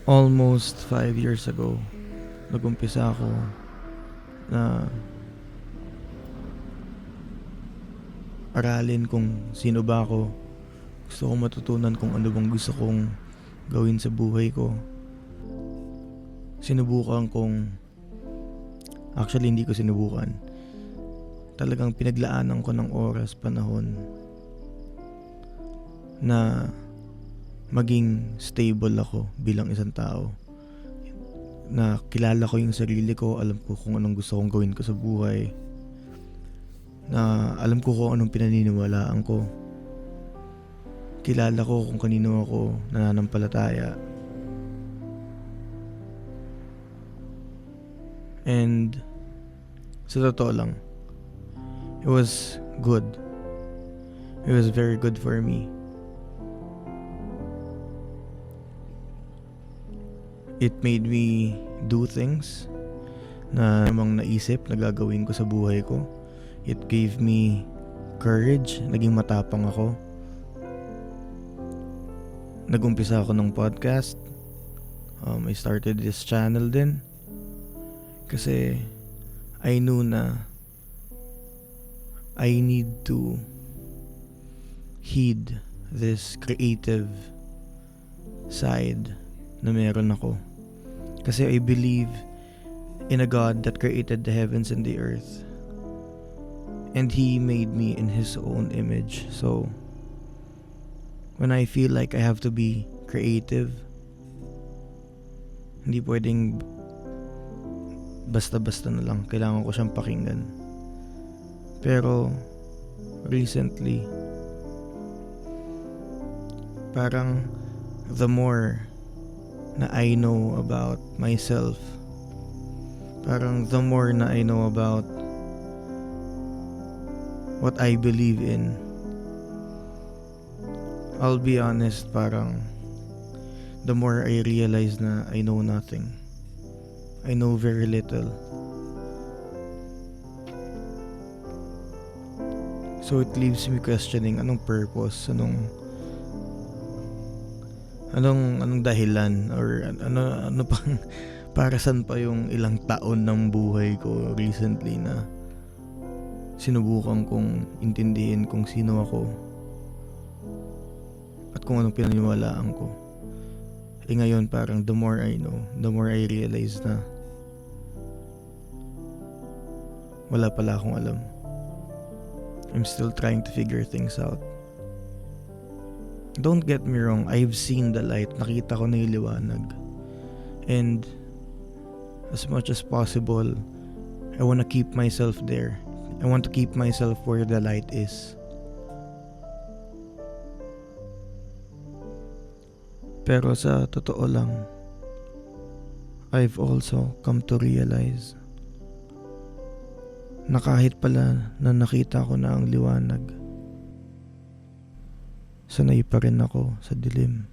Almost 5 years ago, nag-umpisa ako na aralin kung sino ba ako. Gusto kong matutunan kung ano bang gusto kong gawin sa buhay ko. Sinubukan kong, actually hindi ko sinubukan. Talagang pinaglaanan ko ng oras, panahon na maging stable ako bilang isang tao. Na kilala ko yung sarili ko, alam ko kung anong gusto kong gawin ko sa buhay. Na alam ko kung anong pinaniniwalaan ko. Kilala ko kung kanino ako nananampalataya. And sa totoo lang, it was good. It was very good for me. It made me do things na namang naisip na gagawin ko sa buhay ko. It gave me courage. Naging matapang ako. Nag-umpisa ako ng podcast. I started this channel din. Kasi I knew na I need to heed this creative side na meron ako. Kasi I believe in a God that created the heavens and the earth. And He made me in His own image. So, when I feel like I have to be creative, hindi pwedeng basta-basta na lang. Kailangan ko siyang pakinggan. Pero, recently, parang the more na I know about myself, parang the more na I know about what I believe in, I'll be honest, parang the more I realize na I know nothing. I know very little. So it leaves me questioning anong purpose, anong dahilan, or ano pang para saan pa yung ilang taon ng buhay ko recently na sinubukan kong intindihin kung sino ako at kung anong pinaniwalaan ko. Ngayon parang the more I know, the more I realize na wala pala akong alam. I'm still trying to figure things out. Don't get me wrong, I've seen the light. Nakita ko na yung liwanag. And as much as possible, I want to keep myself there. I want to keep myself where the light is. Pero sa totoo lang, I've also come to realize na kahit pala na nakita ko na ang liwanag, sanay pa rin ako sa dilim.